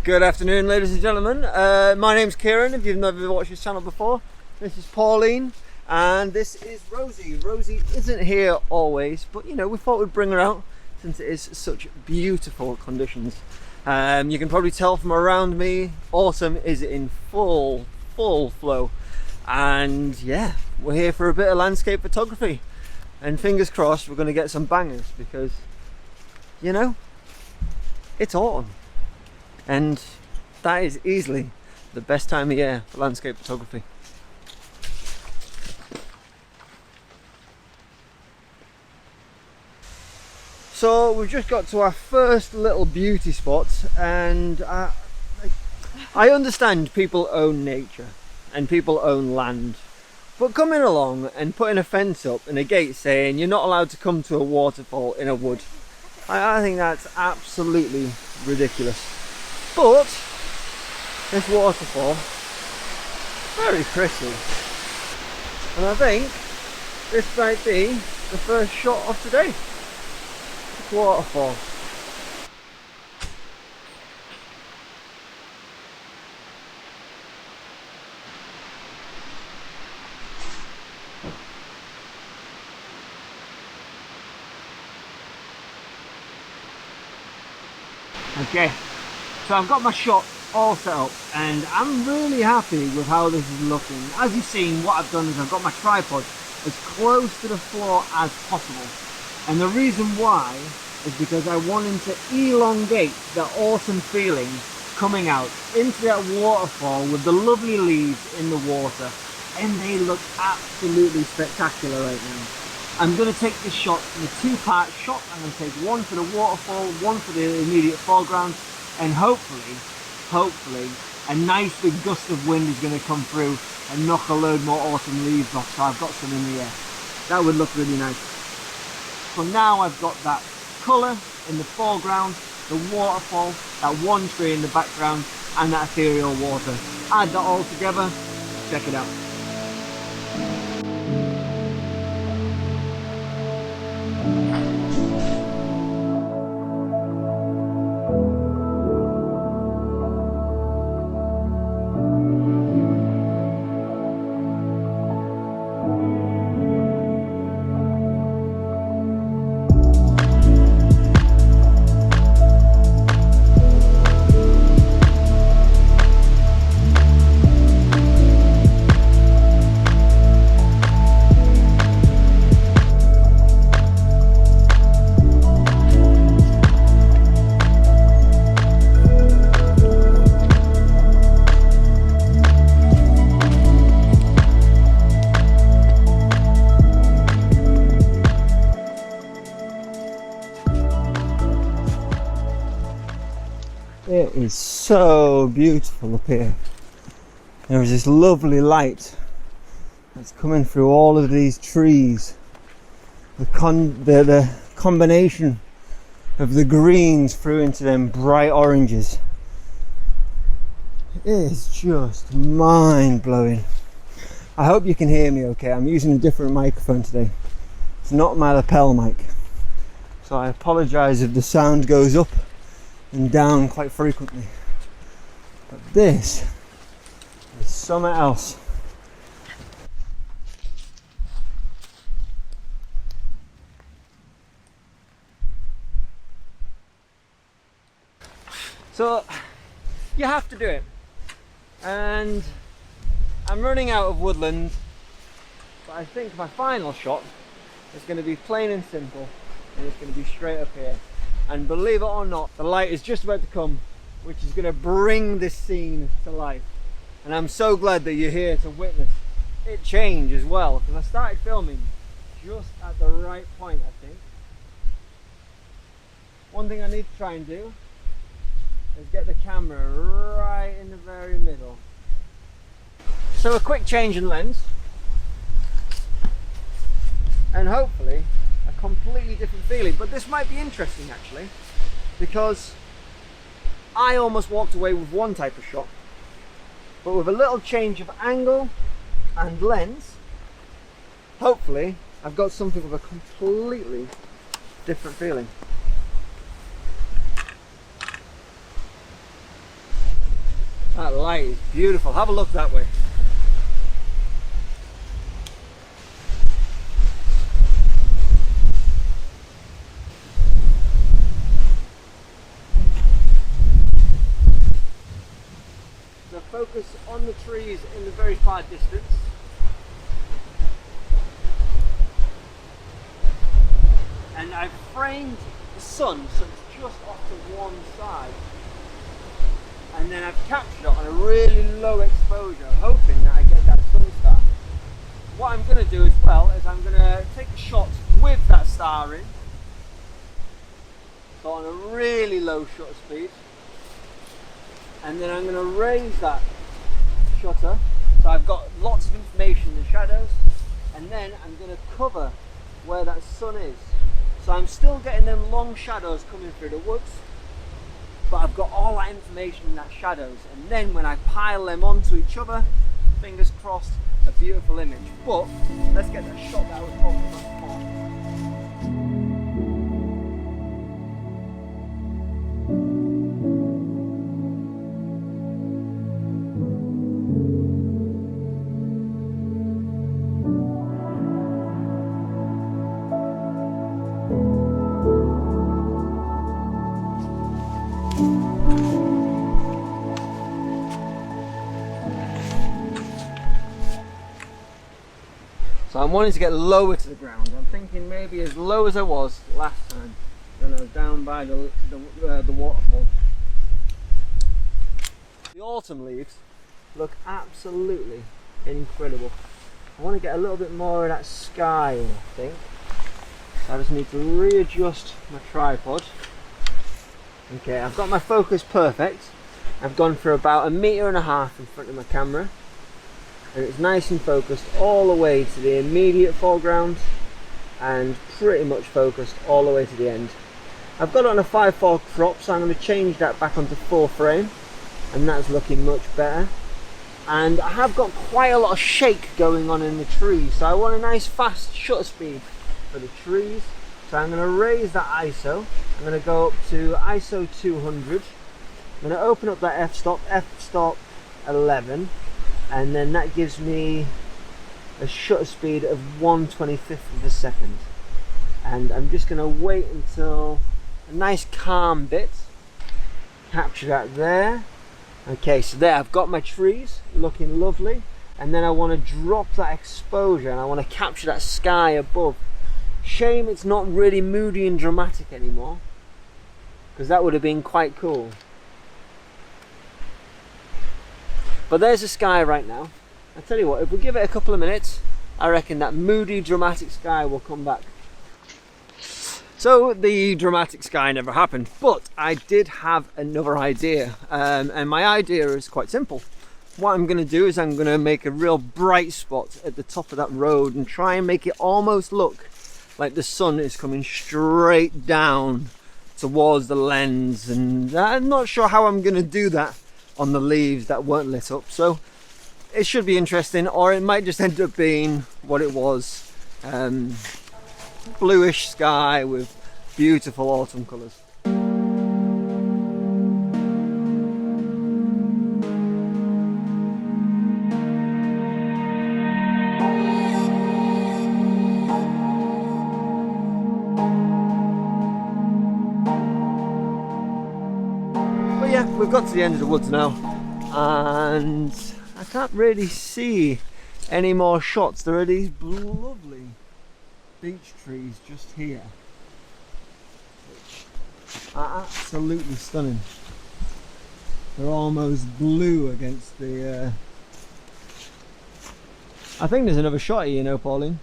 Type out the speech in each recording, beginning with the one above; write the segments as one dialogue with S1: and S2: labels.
S1: Good afternoon, ladies and gentlemen. My name's Kieran, if you've never watched this channel before. This is Pauline, and this is Rosie. Rosie isn't here always, but you know, we thought we'd bring her out since it is such beautiful conditions. You can probably tell from around me, autumn is in full flow. And yeah, we're here for a bit of landscape photography. And fingers crossed we're going to get some bangers because, you know, it's autumn. And that is easily the best time of year for landscape photography. So we've just got to our first little beauty spot, and I understand people own nature and people own land, but coming along and putting a fence up and a gate saying you're not allowed to come to a waterfall in a wood, I think that's absolutely ridiculous. But this waterfall, very pretty, and I think this might be the first shot of today. This waterfall. Okay. So I've got my shot all set up and I'm really happy with how this is looking. As you've seen, what I've done is I've got my tripod as close to the floor as possible. And the reason why is because I wanted to elongate the autumn feeling coming out into that waterfall with the lovely leaves in the water. And they look absolutely spectacular right now. I'm going to take this shot in a two-part shot. I'm going to take one for the waterfall, one for the immediate foreground. And hopefully, a nice big gust of wind is going to come through and knock a load more autumn leaves off, so I've got some in the air. That would look really nice. So now I've got that colour in the foreground, the waterfall, that one tree in the background, and that ethereal water. Add that all together, check it out. It is so beautiful up here. There's this lovely light that's coming through all of these trees. The combination of the greens through into them bright oranges. It is just mind-blowing. I hope you can hear me okay. I'm using a different microphone today. It's not my lapel mic. So I apologise if the sound goes up and down quite frequently, but this is something else. So you have to do it, and I'm running out of woodland, but I think my final shot is going to be plain and simple, and it's going to be straight up here. And believe it or not, the light is just about to come, which is going to bring this scene to life. And I'm so glad that you're here to witness it change as well, because I started filming just at the right point, I think. One thing I need to try and do is get the camera right in the very middle. So a quick change in lens, and hopefully a completely different feeling. But this might be interesting actually, because I almost walked away with one type of shot, but with a little change of angle and lens, hopefully I've got something with a completely different feeling. That light is beautiful. Have a look that way. So focus on the trees in the very far distance. And I've framed the sun so it's just off to one side. And then I've captured it on a really low exposure, hoping that I get that sun star. What I'm going to do as well is I'm going to take a shot with that star in. So on a really low shutter speed. And then I'm going to raise that shutter so I've got lots of information in the shadows. And then I'm going to cover where that sun is. So I'm still getting them long shadows coming through the woods, but I've got all that information in that shadows, and then when I pile them onto each other, fingers crossed, a beautiful image. But let's get that shot that I was talking about before. So I'm wanting to get lower to the ground. I'm thinking maybe as low as I was last time when I was down by the waterfall. The autumn leaves look absolutely incredible. I want to get a little bit more of that sky in, I think. I just need to readjust my tripod. Okay, I've got my focus perfect. I've gone for about 1.5 meters in front of my camera. And it's nice and focused all the way to the immediate foreground and pretty much focused all the way to the end. I've got it on a 5:4 crop, so I'm going to change that back onto full frame, and that's looking much better. And I have got quite a lot of shake going on in the trees, so I want a nice fast shutter speed for the trees. So I'm going to raise that ISO. I'm going to go up to ISO 200. I'm going to open up that f-stop 11. And then that gives me a shutter speed of 1/25 of a second. And I'm just going to wait until a nice calm bit. Capture that there. Okay, so there I've got my trees looking lovely. And then I want to drop that exposure and I want to capture that sky above. Shame it's not really moody and dramatic anymore, because that would have been quite cool. But there's the sky right now. I tell you what, if we give it a couple of minutes, I reckon that moody, dramatic sky will come back. So the dramatic sky never happened, but I did have another idea, and my idea is quite simple. What I'm going to do is I'm going to make a real bright spot at the top of that road and try and make it almost look like the sun is coming straight down towards the lens, and I'm not sure how I'm going to do that on the leaves that weren't lit up, so it should be interesting, or it might just end up being what it was, bluish sky with beautiful autumn colours. Yeah, we've got to the end of the woods now, and I can't really see any more shots. There are these lovely beech trees just here, which are absolutely stunning. They're almost blue against the... I think there's another shot here, you know, Pauline.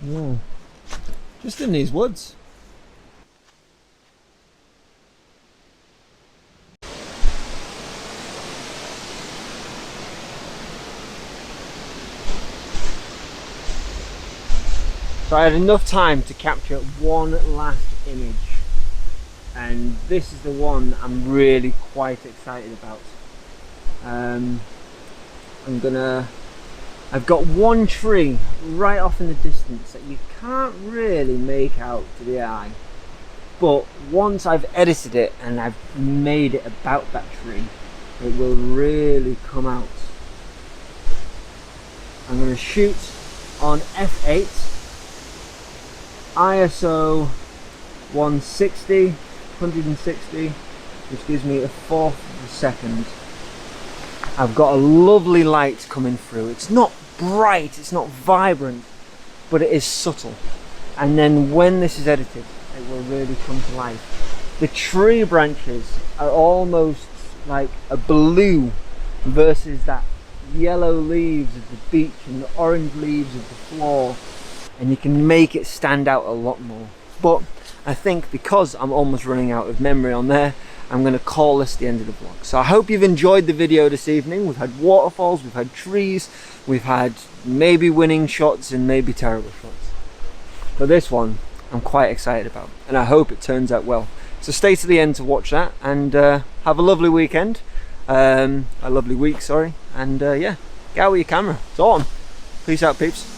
S1: Yeah, just in these woods. So I had enough time to capture one last image, and this is the one I'm really quite excited about. I've got one tree right off in the distance that you can't really make out to the eye, but once I've edited it and I've made it about that tree, it will really come out. I'm going to shoot on f8, ISO 160, which gives me a fourth of a second. I've got a lovely light coming through. It's not bright, it's not vibrant, but it is subtle. And then when this is edited, it will really come to life. The tree branches are almost like a blue versus that yellow leaves of the beach and the orange leaves of the floor, and you can make it stand out a lot more. But I think because I'm almost running out of memory on there, I'm going to call this the end of the vlog. So I hope you've enjoyed the video this evening. We've had waterfalls, we've had trees, we've had maybe winning shots and maybe terrible shots. But this one I'm quite excited about, and I hope it turns out well. So stay to the end to watch that, and have a lovely weekend. A lovely week, sorry. And yeah, get out with your camera. It's autumn. Peace out, peeps.